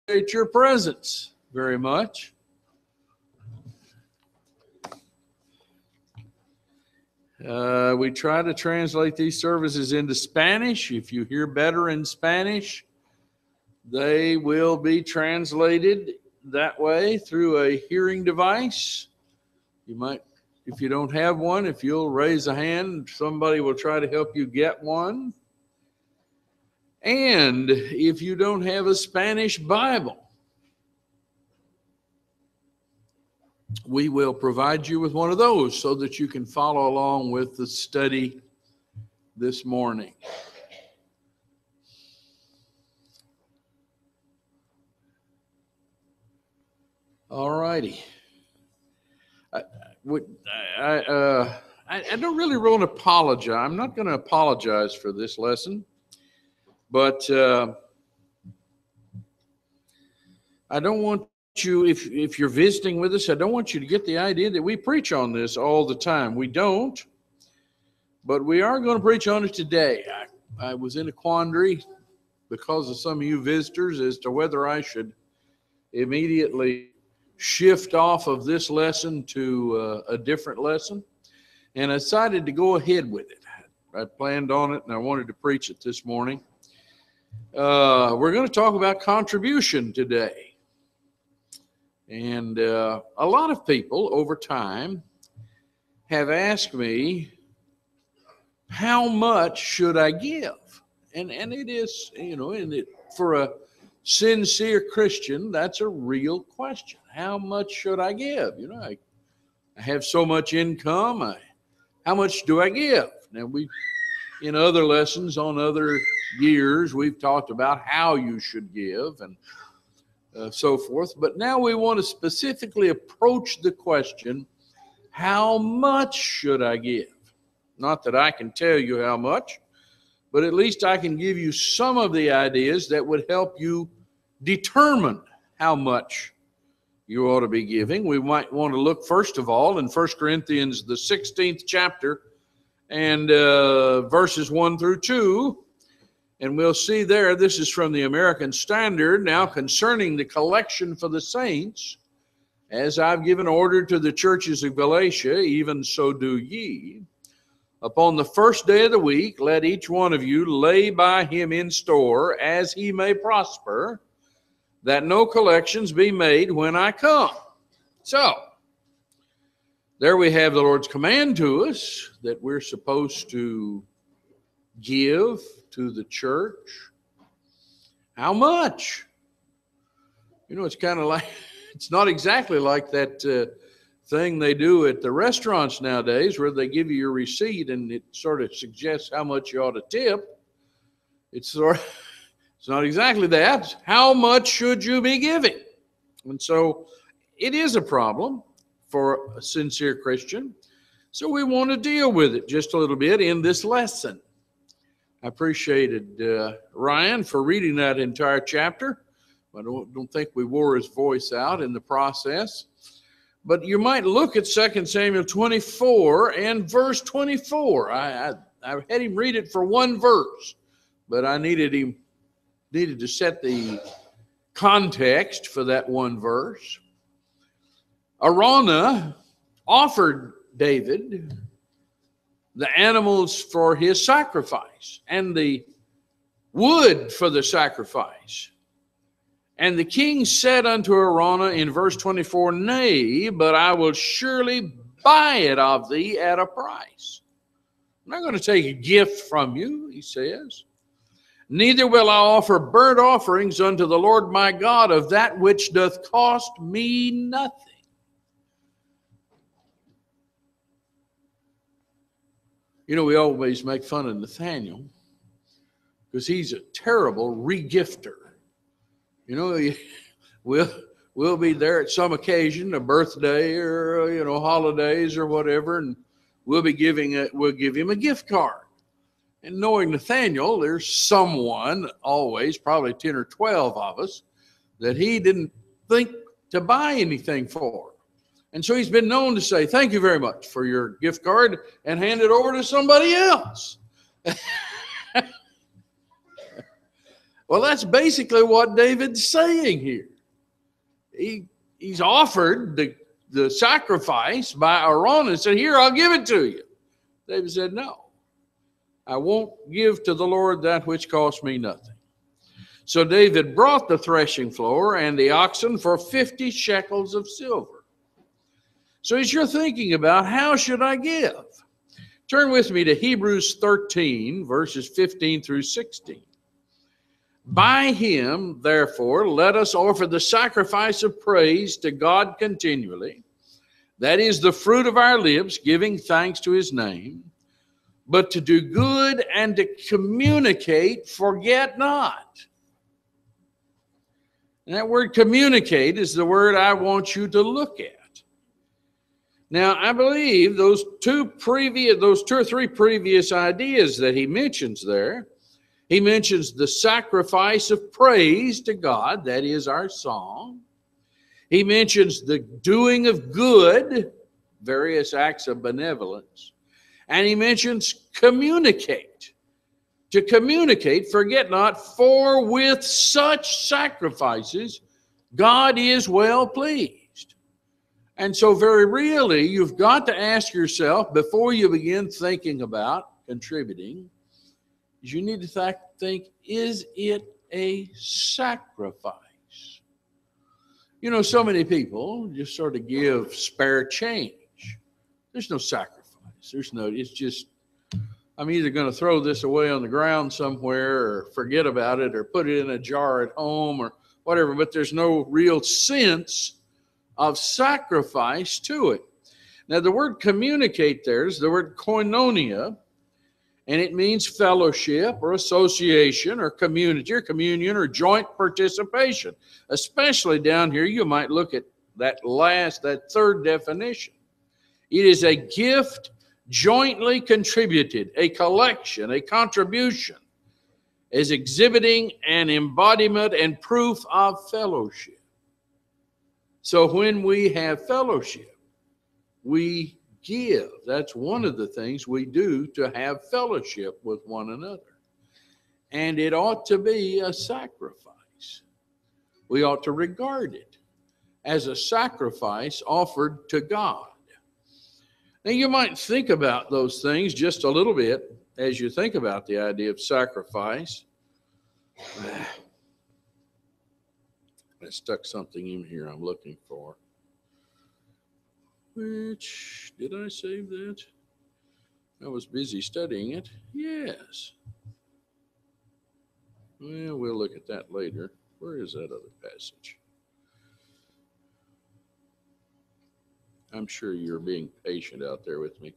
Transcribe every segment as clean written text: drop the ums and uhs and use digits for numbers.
appreciate your presence very much. We try to translate these services into Spanish. If you hear better in Spanish, they will be translated that way through a hearing device. You might, if you don't have one, if you'll raise a hand, somebody will try to help you get one. And if you don't have a Spanish Bible, we will provide you with one of those so that you can follow along with the study this morning. All righty. I don't really want to apologize. I'm not going to apologize for this lesson, but I don't want you, if you're visiting with us, I don't want you to get the idea that we preach on this all the time. We don't, but we are going to preach on it today. I was in a quandary because of some of you visitors as to whether I should immediately shift off of this lesson to a different lesson, and I decided to go ahead with it. I planned on it, and I wanted to preach it this morning. We're going to talk about contribution today. And a lot of people over time have asked me, how much should I give? And it is, for a sincere Christian, that's a real question. How much should I give? I have so much income. How much do I give? Now, in other lessons on other years, we've talked about how you should give and so forth. But now we want to specifically approach the question, how much should I give? Not that I can tell you how much, but at least I can give you some of the ideas that would help you determine how much you ought to be giving. We might want to look first of all in 1 Corinthians, the 16th chapter, and verses 1 through 2. And we'll see there, this is from the American Standard. Now, concerning the collection for the saints, as I've given order to the churches of Galatia, even so do ye. Upon the first day of the week, let each one of you lay by him in store as he may prosper, that no collections be made when I come. So, there we have the Lord's command to us that we're supposed to give to the church. How much? It's kind of like, it's not exactly like that thing they do at the restaurants nowadays where they give you your receipt and it sort of suggests how much you ought to tip. It's not exactly that. How much should you be giving? And so it is a problem for a sincere Christian. So we want to deal with it just a little bit in this lesson. I appreciated Ryan for reading that entire chapter. I don't think we wore his voice out in the process. But you might look at 2 Samuel 24 and verse 24. I had him read it for one verse, but I needed to set the context for that one verse. Araunah offered David the animals for his sacrifice and the wood for the sacrifice. And the king said unto Araunah in verse 24, Nay, but I will surely buy it of thee at a price. I'm not going to take a gift from you, he says. Neither will I offer burnt offerings unto the Lord my God of that which doth cost me nothing. We always make fun of Nathaniel because he's a terrible regifter. We'll be there at some occasion, a birthday or, holidays or whatever, and we'll give him a gift card. And knowing Nathaniel, there's someone always, probably 10 or 12 of us, that he didn't think to buy anything for. And so he's been known to say, thank you very much for your gift card, and hand it over to somebody else. Well, that's basically what David's saying here. He's offered the sacrifice by Araunah and said, here, I'll give it to you. David said, no, I won't give to the Lord that which costs me nothing. So David brought the threshing floor and the oxen for 50 shekels of silver. So as you're thinking about how should I give, turn with me to Hebrews 13, verses 15 through 16. By him, therefore, let us offer the sacrifice of praise to God continually. That is the fruit of our lips, giving thanks to his name. But to do good and to communicate, forget not. And that word communicate is the word I want you to look at. Now, I believe those two or three previous ideas that he mentions there, he mentions the sacrifice of praise to God, that is our song. He mentions the doing of good, various acts of benevolence. And he mentions communicate. To communicate, forget not, for with such sacrifices God is well pleased. And so very really, you've got to ask yourself, before you begin thinking about contributing, you need to think, is it a sacrifice? You know, so many people just sort of give spare change. There's no sacrifice. It's just, I'm either going to throw this away on the ground somewhere or forget about it or put it in a jar at home or whatever, but there's no real sense of sacrifice to it. Now, the word communicate there is the word koinonia, and it means fellowship or association or community or communion or joint participation. Especially down here, you might look at that third definition. It is a gift jointly contributed, a collection, a contribution, as exhibiting an embodiment and proof of fellowship. So when we have fellowship, we give. That's one of the things we do to have fellowship with one another. And it ought to be a sacrifice. We ought to regard it as a sacrifice offered to God. Now, you might think about those things just a little bit as you think about the idea of sacrifice. I stuck something in here I'm looking for. Which, did I save that? I was busy studying it. Yes. Well, we'll look at that later. Where is that other passage? I'm sure you're being patient out there with me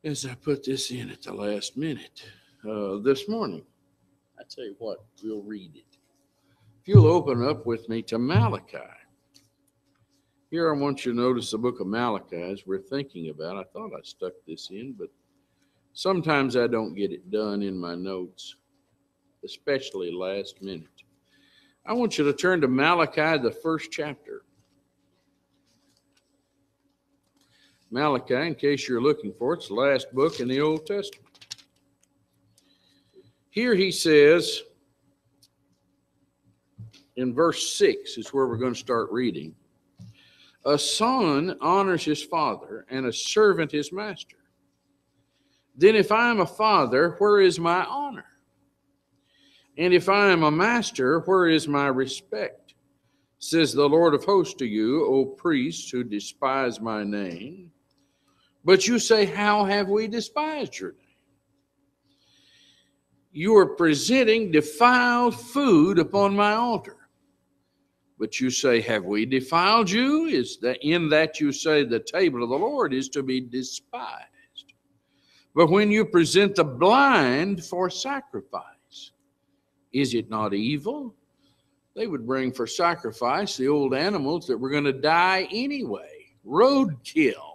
as I put this in at the last minute this morning. I tell you what, we'll read it. If you'll open up with me to Malachi. Here I want you to notice the book of Malachi as we're thinking about. I thought I stuck this in, but sometimes I don't get it done in my notes, especially last minute. I want you to turn to Malachi, the first chapter. Malachi, in case you're looking for it, it's the last book in the Old Testament. Here he says, in verse 6 is where we're going to start reading, a son honors his father, and a servant his master. Then if I am a father, where is my honor? And if I am a master, where is my respect? Says the Lord of hosts to you, O priests who despise my name. But you say, how have we despised your name? You are presenting defiled food upon my altar. But you say, have we defiled you? Is that in that you say the table of the Lord is to be despised? But when you present the blind for sacrifice, is it not evil? They would bring for sacrifice the old animals that were going to die anyway, roadkill.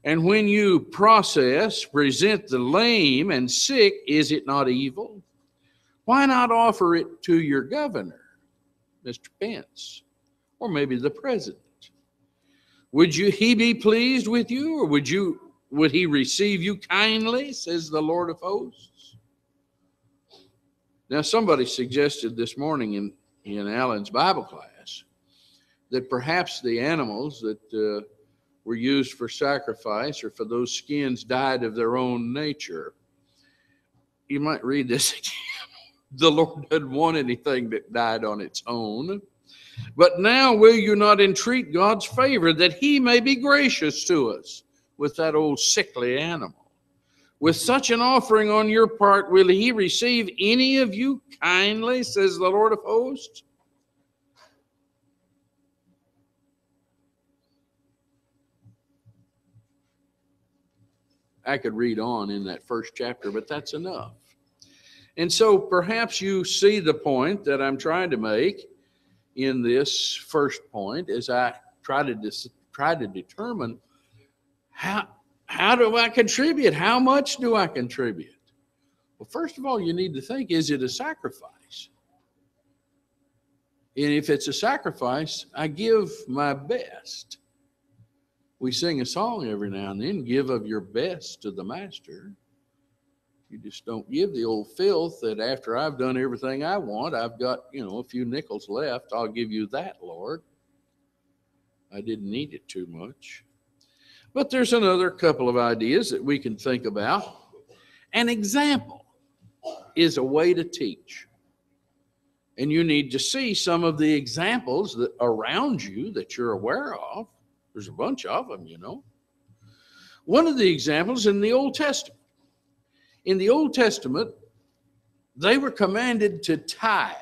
And when you present the lame and sick, is it not evil? Why not offer it to your governor, Mr. Pence, or maybe the president? Would he be pleased with you, or would he receive you kindly, says the Lord of hosts? Now, somebody suggested this morning in Alan's Bible class that perhaps the animals that were used for sacrifice or for those skins died of their own nature. You might read this again. The Lord doesn't want anything that died on its own. But now will you not entreat God's favor that he may be gracious to us with that old sickly animal? With such an offering on your part, will he receive any of you kindly, says the Lord of hosts? I could read on in that first chapter, but that's enough. And so perhaps you see the point that I'm trying to make in this first point as I try to determine how do I contribute? How much do I contribute? Well, first of all, you need to think, is it a sacrifice? And if it's a sacrifice, I give my best. We sing a song every now and then, give of your best to the master. You just don't give the old filth that after I've done everything I want, I've got, a few nickels left. I'll give you that, Lord. I didn't need it too much. But there's another couple of ideas that we can think about. An example is a way to teach. And you need to see some of the examples that around you that you're aware of. There's a bunch of them, One of the examples in the Old Testament. In the Old Testament, they were commanded to tithe.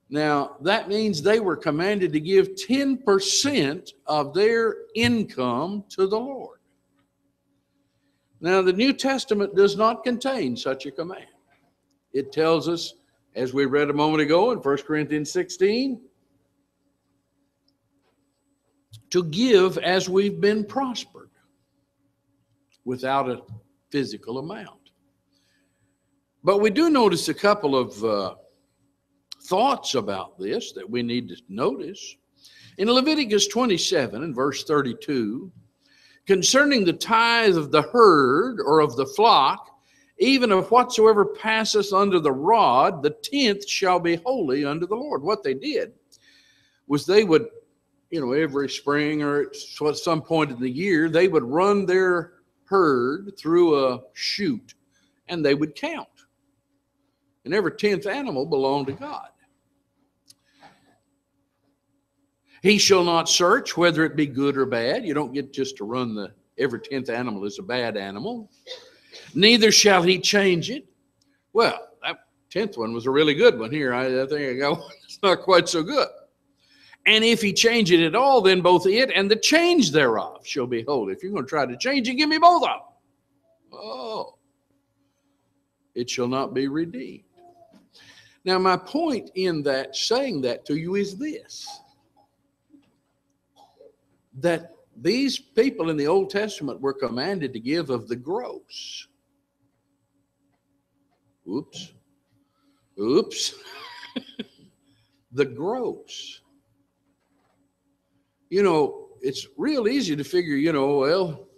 Now, that means they were commanded to give 10% of their income to the Lord. Now, the New Testament does not contain such a command. It tells us, as we read a moment ago in 1 Corinthians 16, to give as we've been prospered without a physical amount. But we do notice a couple of thoughts about this that we need to notice. In Leviticus 27 and verse 32, concerning the tithe of the herd or of the flock, even of whatsoever passeth under the rod, the 10th shall be holy unto the Lord. What they did was they would, every spring or at some point in the year, they would run their herd through a chute and they would count. And every 10th animal belonged to God. He shall not search whether it be good or bad. You don't get just to run every 10th animal is a bad animal. Neither shall he change it. Well, that 10th one was a really good one here. I think I got one that's not quite so good. And if he change it at all, then both it and the change thereof shall be holy. If you're going to try to change it, give me both of them. Oh, it shall not be redeemed. Now, my point in that, saying that to you is this, that these people in the Old Testament were commanded to give of the gross. Oops. The gross. It's real easy to figure, well,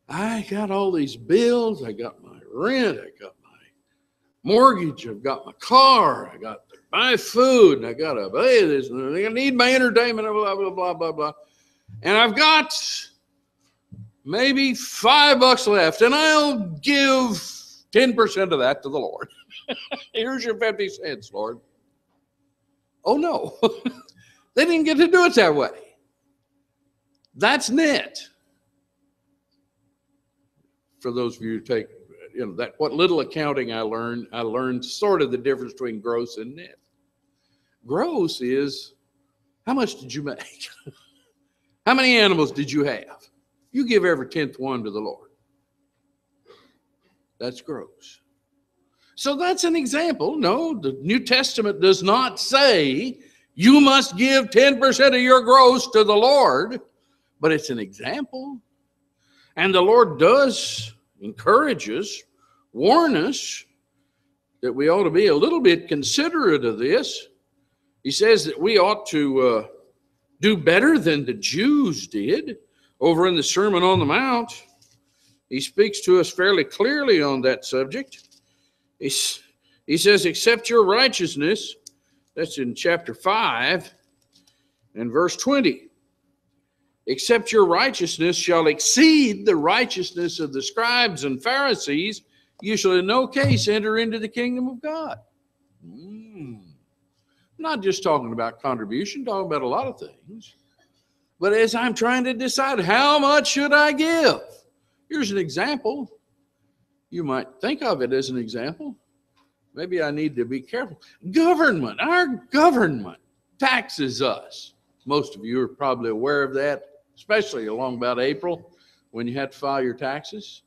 I got all these bills. I got my rent. I got my mortgage. I've got my car. I got to buy food. And I got to pay this. And I need my entertainment, blah, blah, blah, blah, blah. And I've got maybe $5 left, and I'll give 10% of that to the Lord. Here's your 50 cents, Lord. Oh, no. They didn't get to do it that way. That's net. For those of you who take, that what little accounting I learned sort of the difference between gross and net. Gross is, how much did you make? How many animals did you have? You give every 10th one to the Lord. That's gross. So that's an example. No, the New Testament does not say you must give 10% of your gross to the Lord, but it's an example. And the Lord does encourage us, warn us that we ought to be a little bit considerate of this. He says that we ought to do better than the Jews did over in the Sermon on the Mount. He speaks to us fairly clearly on that subject. He says, except your righteousness, that's in chapter 5 and verse 20. Except your righteousness shall exceed the righteousness of the scribes and Pharisees, you shall in no case enter into the kingdom of God. Not just talking about contribution, talking about a lot of things. But as I'm trying to decide, how much should I give? Here's an example. You might think of it as an example. Maybe I need to be careful. Government, our government taxes us. Most of you are probably aware of that, especially along about April when you have to file your taxes.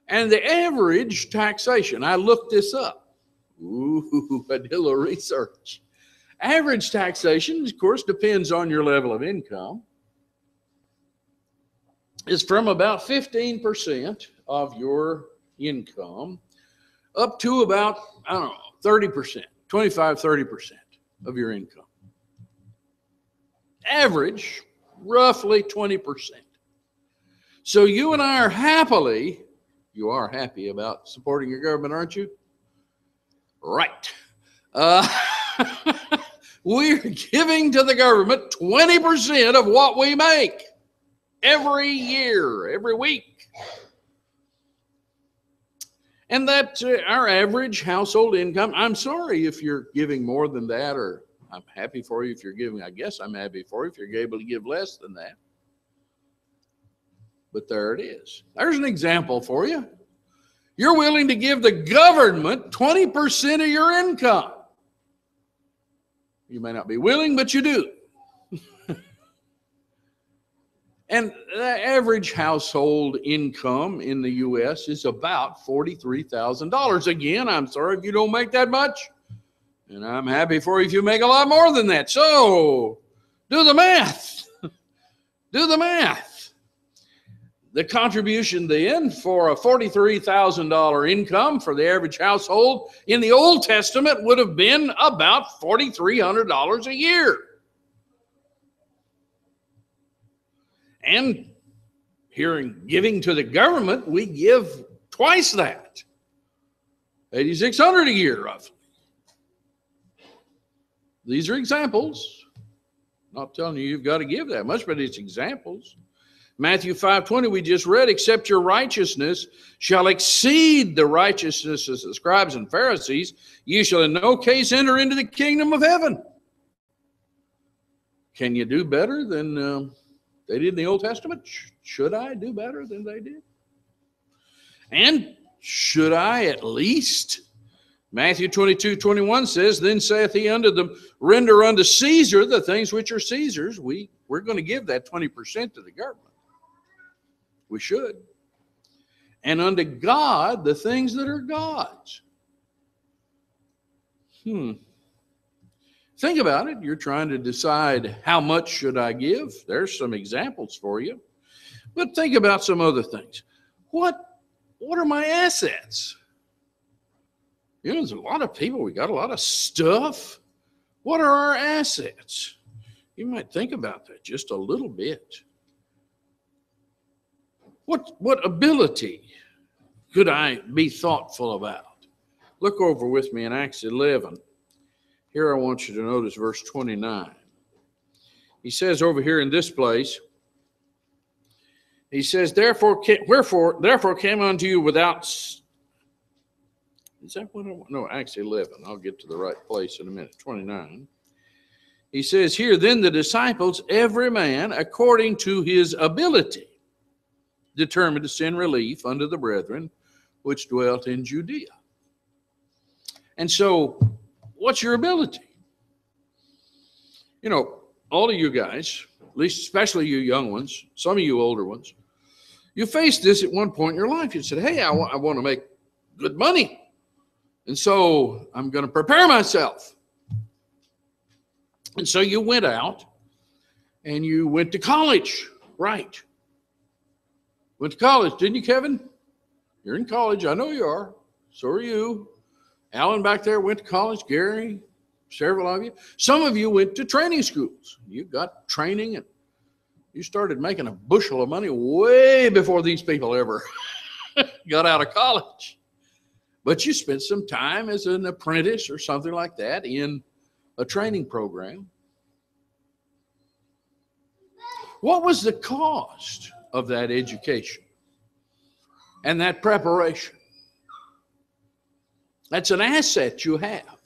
And the average taxation, I looked this up. Ooh, I did a little research. Average taxation, of course, depends on your level of income, is from about 15% of your income up to about, 30%, 25, 30% of your income. Average, roughly 20%. So you and I are you are happy about supporting your government, aren't you? Right. We're giving to the government 20% of what we make every year, every week. And that's our average household income. I'm sorry if you're giving more than that, or I'm happy for you if you're giving. I guess I'm happy for you if you're able to give less than that. But there it is. There's an example for you. You're willing to give the government 20% of your income. You may not be willing, but you do. And the average household income in the U.S. is about $43,000. Again, I'm sorry if you don't make that much. And I'm happy for you if you make a lot more than that. So, do the math. Do the math. The contribution then for a $43,000 income for the average household in the Old Testament would have been about $4,300 a year. And here in giving to the government, we give twice that, $8,600 a year roughly. These are examples. Not telling you you've got to give that much, but it's examples. Matthew 5:20 we just read, except your righteousness shall exceed the righteousness of the scribes and Pharisees, you shall in no case enter into the kingdom of heaven. Can you do better than they did in the Old Testament? Should I do better than they did? And should I at least? Matthew 22:21 says, then saith he unto them, render unto Caesar the things which are Caesar's. We're going to give that 20% to the government. We should. And unto God the things that are God's. Think about it. You're trying to decide how much should I give. There's some examples for you. But think about some other things. What are my assets? You know, there's a lot of people. We got a lot of stuff. What are our assets? You might think about that just a little bit. What ability could I be thoughtful about? Look over with me in Acts 11. Here I want you to notice verse 29. He says over here in this place, he says, therefore came unto you without... Is that what I want? No, Acts 11. I'll get to the right place in a minute. 29. He says here, then the disciples, every man according to his ability, determined to send relief unto the brethren which dwelt in Judea. And so, what's your ability? You know, all of you guys, at least especially you young ones, some of you older ones, you faced this at one point in your life. You said, hey, I want to make good money. And so I'm going to prepare myself. And so you went out and you went to college, right? Went to college, didn't you, Kevin? You're in college. I know you are. So are you. Alan back there went to college. Gary, several of you. Some of you went to training schools. You got training and you started making a bushel of money way before these people ever got out of college. but you spent some time as an apprentice or something like that in a training program. What was the cost of that education and that preparation? That's an asset you have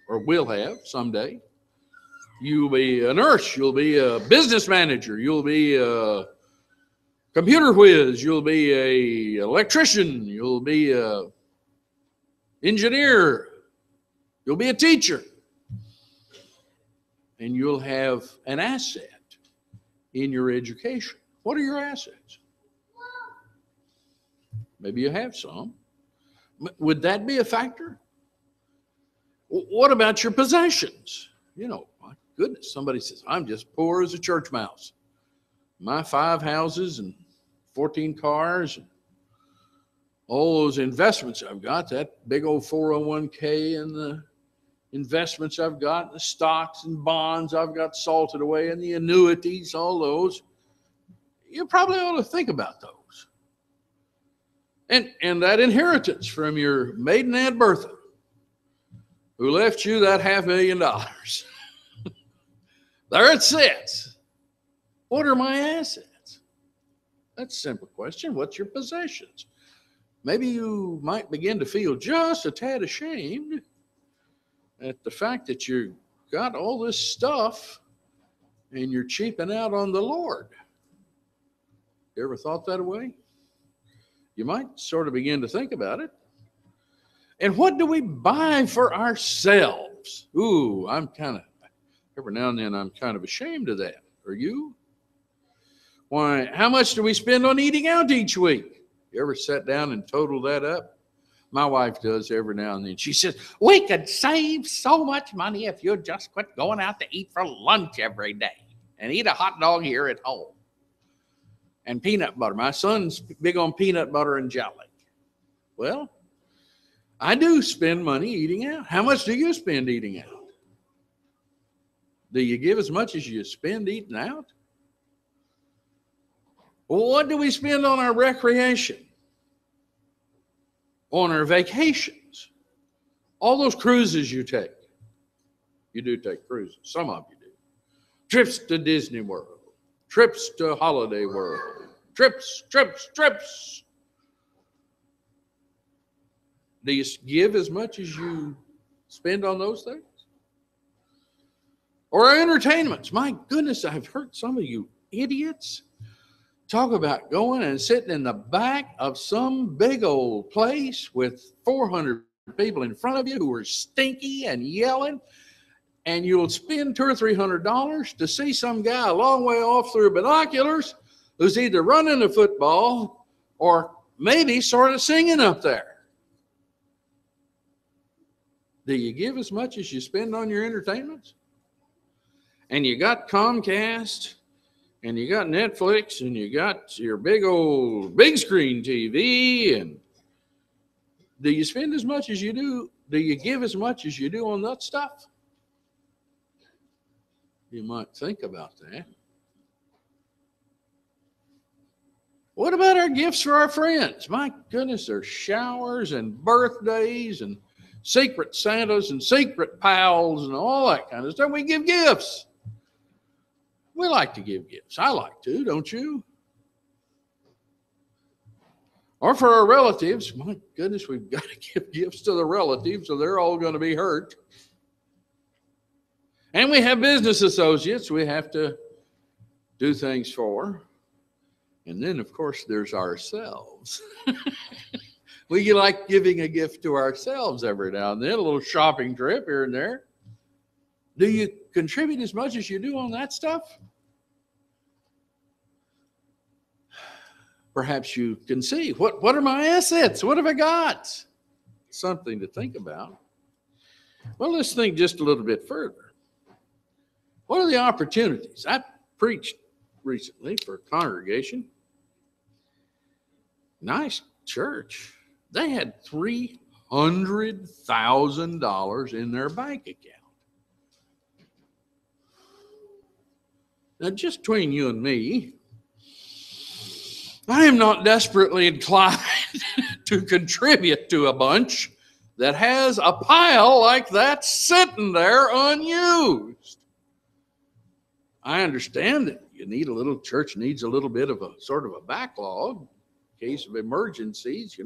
or will have someday. You'll be a nurse, you'll be a business manager, you'll be a computer whiz, you'll be an electrician, you'll be an engineer, you'll be a teacher, and you'll have an asset in your education. What are your assets? Maybe you have some. Would that be a factor? What about your possessions? You know, my goodness, somebody says, I'm just poor as a church mouse. My 5 houses and 14 cars, and all those investments I've got, that big old 401k and the investments I've got, the stocks and bonds I've got salted away, and the annuities, all those. You probably ought to think about those. And that inheritance from your maiden Aunt Bertha, who left you that $500,000. There it sits. What are my assets? That's a simple question. What's your possessions? Maybe you might begin to feel just a tad ashamed at the fact that you got all this stuff and you're cheaping out on the Lord. You ever thought that way? You might sort of begin to think about it. And what do we buy for ourselves? Ooh, every now and then I'm kind of ashamed of that. Are you? Why, how much do we spend on eating out each week? You ever sat down and totaled that up? My wife does every now and then. She says, we could save so much money if you'd just quit going out to eat for lunch every day and eat a hot dog here at home. And peanut butter. My son's big on peanut butter and jelly. Well, I do spend money eating out. How much do you spend eating out? Do you give as much as you spend eating out? Well, what do we spend on our recreation? On our vacations? All those cruises you take. You do take cruises. Some of you do. Trips to Disney World. Trips to Holiday World. Trips. Do you give as much as you spend on those things? Or our entertainments. My goodness, I've heard some of you idiots talk about going and sitting in the back of some big old place with 400 people in front of you who are stinky and yelling, and you'll spend $200 or $300 to see some guy a long way off through binoculars who's either running a football or maybe sort of singing up there. Do you give as much as you spend on your entertainments? And you got Comcast, and you got Netflix, and you got your big old big screen TV, and do you spend as much as you do? Do you give as much as you do on that stuff? You might think about that. What about our gifts for our friends? My goodness, there's showers and birthdays and secret Santas and secret pals and all that kind of stuff. We give gifts. We like to give gifts. I like to, don't you? Or for our relatives. My goodness, we've got to give gifts to the relatives, so they're all going to be hurt. And we have business associates we have to do things for. And then, of course, there's ourselves. We like giving a gift to ourselves every now and then, a little shopping trip here and there. Do you contribute as much as you do on that stuff? Perhaps you can see, what are my assets? What have I got? Something to think about. Well, let's think just a little bit further. What are the opportunities? I preached recently for a congregation. Nice church. They had $300,000 in their bank account. Now, just between you and me, I am not desperately inclined to contribute to a bunch that has a pile like that sitting there unused. I understand that church needs a little bit of a sort of a backlog in case of emergencies.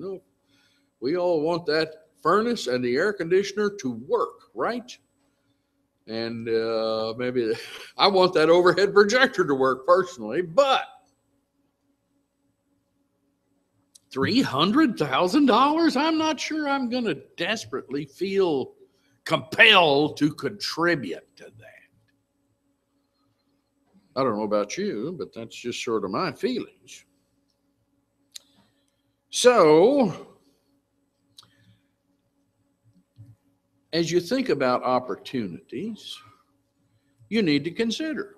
We all want that furnace and the air conditioner to work, right? And maybe I want that overhead projector to work personally, but $300,000, I'm not sure I'm going to desperately feel compelled to contribute to that. I don't know about you, but that's just sort of my feelings. So, as you think about opportunities, you need to consider.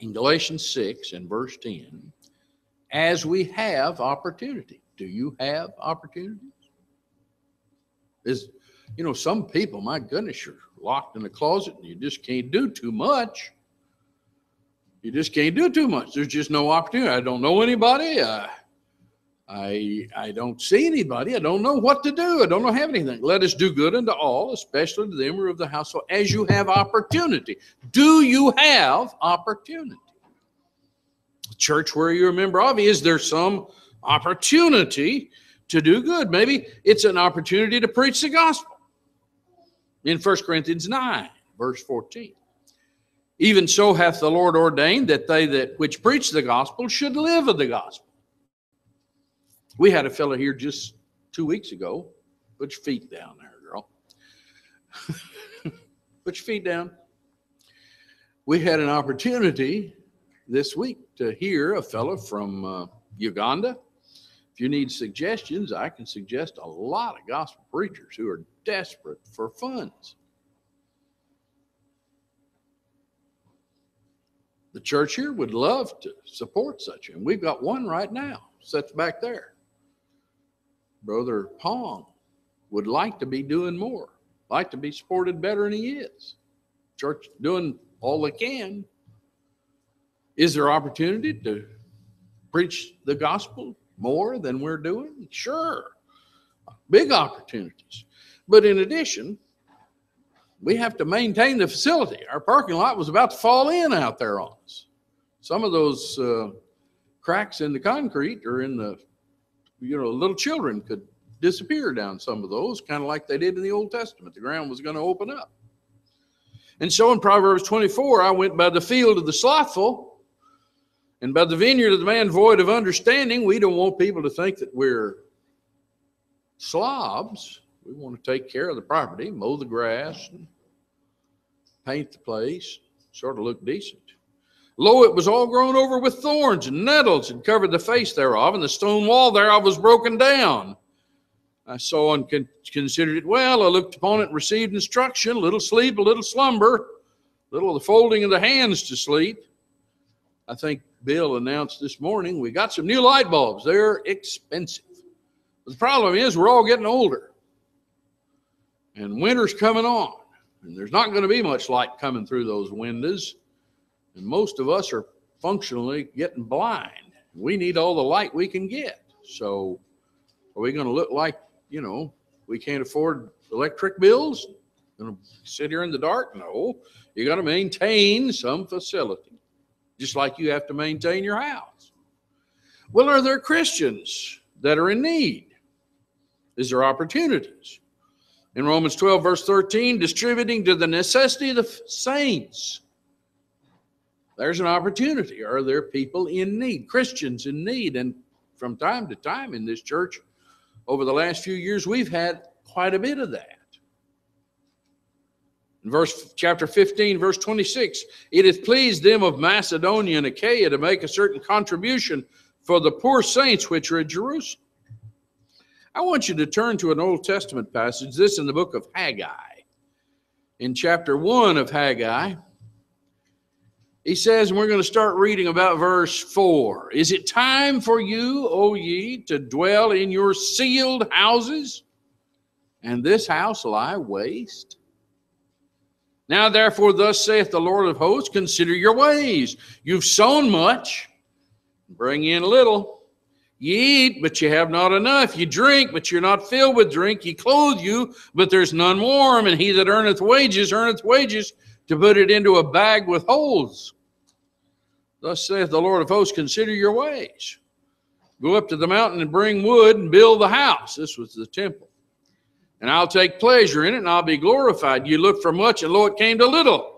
In Galatians 6 and verse 10, as we have opportunity. Do you have opportunities? Some people, my goodness, you're locked in the closet and you just can't do too much. You just can't do too much. There's just no opportunity. I don't know anybody. I don't see anybody. I don't know what to do. I don't have anything. Let us do good unto all, especially to them who are of the household, as you have opportunity. Do you have opportunity? Church where you're a member of, is there some opportunity to do good? Maybe it's an opportunity to preach the gospel. In 1 Corinthians 9, verse 14. Even so hath the Lord ordained that they that which preach the gospel should live of the gospel. We had a fellow here just 2 weeks ago. Put your feet down there, girl. Put your feet down. We had an opportunity this week to hear a fellow from Uganda. If you need suggestions, I can suggest a lot of gospel preachers who are desperate for funds. The church here would love to support such, and we've got one right now, sits back there. Brother Pong would like to be doing more, like to be supported better than he is. Church doing all they can. Is there opportunity to preach the gospel more than we're doing? Sure. Big opportunities. But in addition, we have to maintain the facility. Our parking lot was about to fall in out there on us. Some of those cracks in the concrete or in the, little children could disappear down some of those, kind of like they did in the Old Testament. The ground was going to open up. And so in Proverbs 24, I went by the field of the slothful and by the vineyard of the man void of understanding. We don't want people to think that we're slobs. We want to take care of the property, mow the grass, and paint the place, sort of look decent. Lo, it was all grown over with thorns and nettles and covered the face thereof, and the stone wall thereof was broken down. I saw and considered it well. I looked upon it and received instruction, a little sleep, a little slumber, a little of the folding of the hands to sleep. I think Bill announced this morning, we got some new light bulbs. They're expensive. The problem is we're all getting older. And winter's coming on. And there's not going to be much light coming through those windows. And most of us are functionally getting blind. We need all the light we can get. So are we going to look like, we can't afford electric bills? Going to sit here in the dark? No. You got to maintain some facility, just like you have to maintain your house. Well, are there Christians that are in need? Is there opportunities? In Romans 12, verse 13, distributing to the necessity of the saints. There's an opportunity. Are there people in need, Christians in need? And from time to time in this church, over the last few years, we've had quite a bit of that. In chapter 15, verse 26, it hath pleased them of Macedonia and Achaia to make a certain contribution for the poor saints which are at Jerusalem. I want you to turn to an Old Testament passage, this in the book of Haggai. In chapter 1 of Haggai, he says, and we're going to start reading about verse 4. Is it time for you, O ye, to dwell in your sealed houses, and this house lie waste? Now therefore thus saith the Lord of hosts, consider your ways. You've sown much, bring in little. You eat, but you have not enough. You drink, but you're not filled with drink. You clothe you, but there's none warm. And he that earneth wages to put it into a bag with holes. Thus saith the Lord of hosts, consider your ways. Go up to the mountain and bring wood and build the house. This was the temple. And I'll take pleasure in it, and I'll be glorified. You looked for much, and lo, it came to little.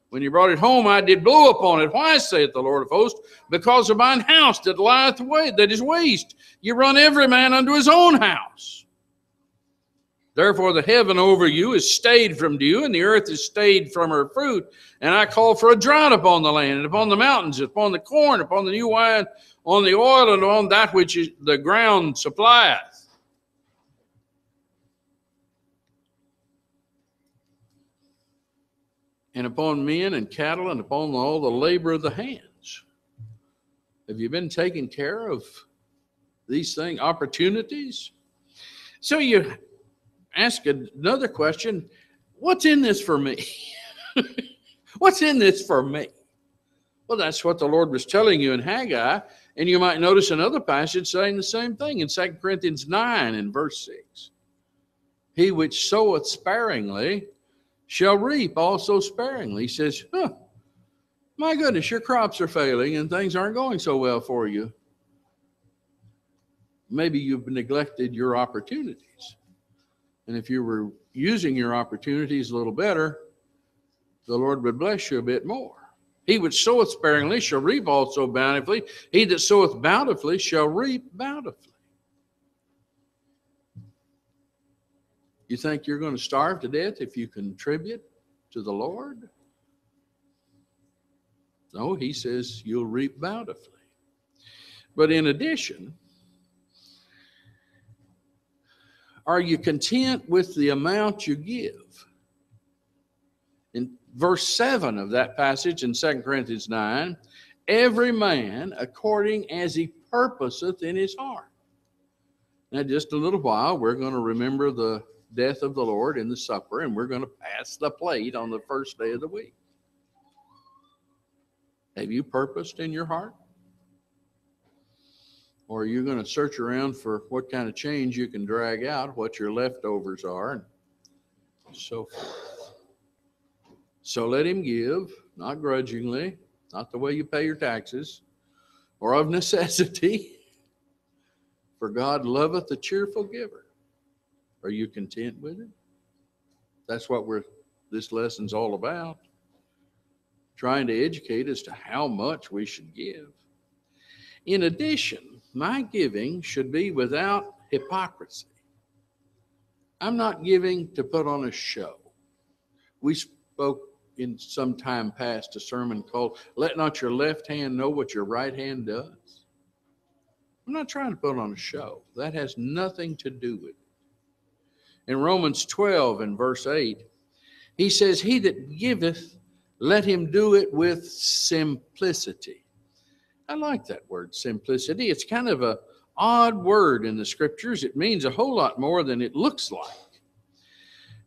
When you brought it home, I did blow upon it. Why, saith the Lord of hosts? Because of mine house that lieth away, that is waste. You run every man unto his own house. Therefore the heaven over you is stayed from dew, and the earth is stayed from her fruit. And I call for a drought upon the land, and upon the mountains, upon the corn, upon the new wine, on the oil, and on that which is the ground supplieth. And upon men and cattle, and upon all the labor of the hands. Have you been taking care of these things, opportunities? So you ask another question, what's in this for me? What's in this for me? Well, that's what the Lord was telling you in Haggai, and you might notice another passage saying the same thing in 2 Corinthians 9 and verse 6. He which soweth sparingly shall reap also sparingly. He says, my goodness, your crops are failing and things aren't going so well for you. Maybe you've neglected your opportunities. And if you were using your opportunities a little better, the Lord would bless you a bit more. He which soweth sparingly shall reap also bountifully. He that soweth bountifully shall reap bountifully. You think you're going to starve to death if you contribute to the Lord? No, he says you'll reap bountifully. But in addition, are you content with the amount you give? In verse 7 of that passage in 2 Corinthians 9, every man according as he purposeth in his heart. Now, just a little while, we're going to remember the death of the Lord in the supper, and we're going to pass the plate on the first day of the week. Have you purposed in your heart? Or are you going to search around for what kind of change you can drag out, what your leftovers are, and so forth? So let him give, not grudgingly, not the way you pay your taxes, or of necessity, for God loveth a cheerful giver. Are you content with it? That's what this lesson's all about. Trying to educate as to how much we should give. In addition, my giving should be without hypocrisy. I'm not giving to put on a show. We spoke in some time past a sermon called, Let Not Your Left Hand Know What Your Right Hand Does. I'm not trying to put on a show. That has nothing to do with it. In Romans 12 and verse 8, he says, he that giveth, let him do it with simplicity. I like that word, simplicity. It's kind of an odd word in the scriptures. It means a whole lot more than it looks like.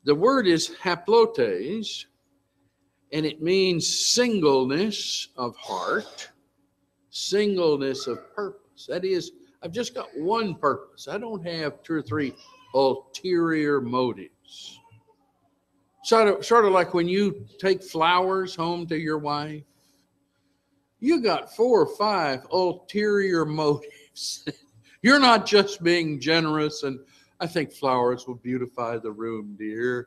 The word is haplotes, and it means singleness of heart, singleness of purpose. That is, I've just got one purpose. I don't have two or three ulterior motives. Sort of like when you take flowers home to your wife, you got 4 or 5 ulterior motives. You're not just being generous and I think flowers will beautify the room, dear.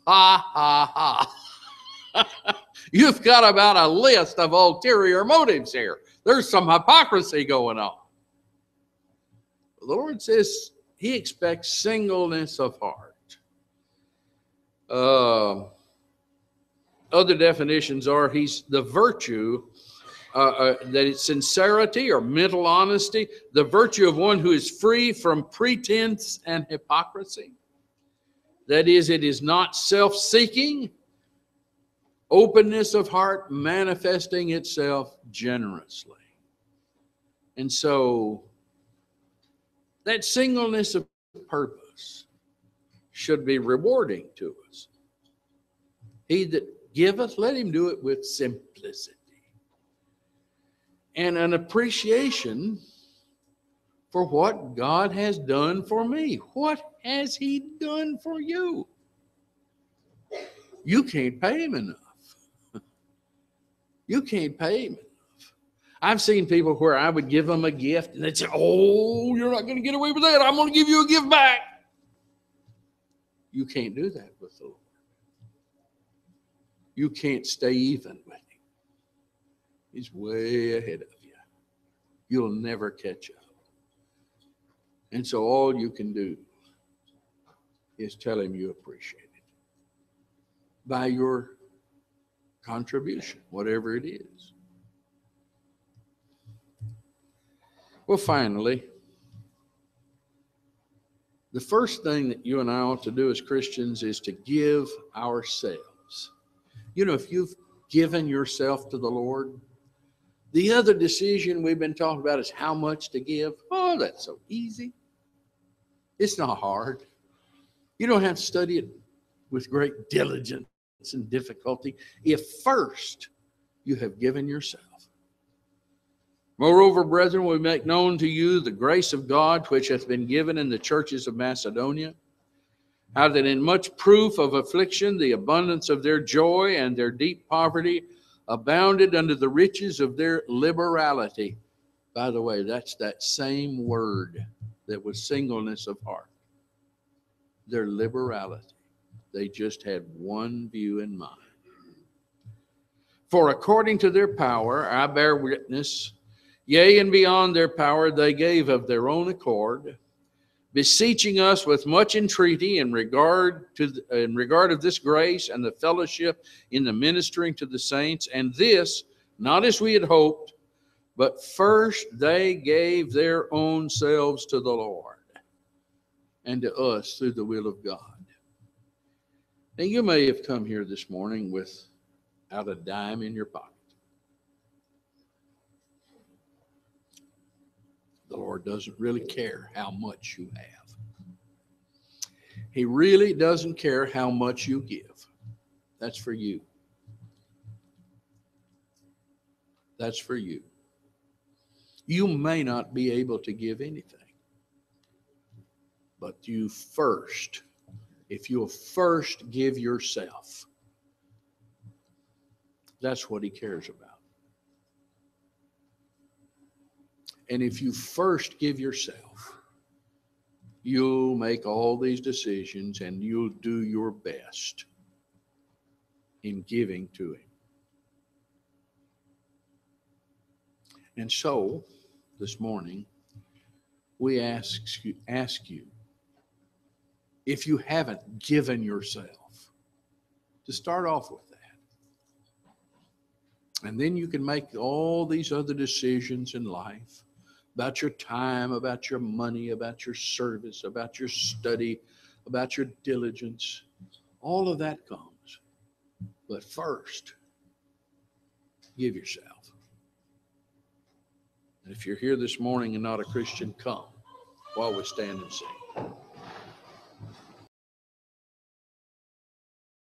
Ha, ha, ha. You've got about a list of ulterior motives here. There's some hypocrisy going on. The Lord says he expects singleness of heart. Other definitions are he's the virtue, that it's sincerity or mental honesty, the virtue of one who is free from pretense and hypocrisy. That is, it is not self-seeking, openness of heart manifesting itself generously. And so that singleness of purpose should be rewarding to us. He that giveth, let him do it with simplicity and an appreciation for what God has done for me. What has He done for you? You can't pay Him enough. You can't pay Him enough. I've seen people where I would give them a gift and they'd say, oh, you're not going to get away with that. I'm going to give you a gift back. You can't do that with the Lord. You can't stay even with Him. He's way ahead of you. You'll never catch up. And so all you can do is tell Him you appreciate it by your contribution, whatever it is. Well, finally, the first thing that you and I ought to do as Christians is to give ourselves. You know, if you've given yourself to the Lord, the other decision we've been talking about is how much to give. Oh, that's so easy. It's not hard. You don't have to study it with great diligence and difficulty if first you have given yourself. Moreover, brethren, we make known to you the grace of God which hath been given in the churches of Macedonia, how that in much proof of affliction the abundance of their joy and their deep poverty abounded unto the riches of their liberality. By the way, that's that same word that was singleness of heart. Their liberality. They just had one view in mind. For according to their power, I bear witness, yea, and beyond their power, they gave of their own accord, beseeching us with much entreaty in regard of this grace and the fellowship in the ministering to the saints, and this, not as we had hoped, but first they gave their own selves to the Lord and to us through the will of God. Now, you may have come here this morning without a dime in your pocket. The Lord doesn't really care how much you have. He really doesn't care how much you give. That's for you. That's for you. You may not be able to give anything, but if you'll first give yourself, that's what He cares about. And if you first give yourself, you'll make all these decisions and you'll do your best in giving to Him. And so, this morning, we ask you, if you haven't given yourself, to start off with that. And then you can make all these other decisions in life about your time, about your money, about your service, about your study, about your diligence. All of that comes. But first, give yourself. And if you're here this morning and not a Christian, come while we stand and sing.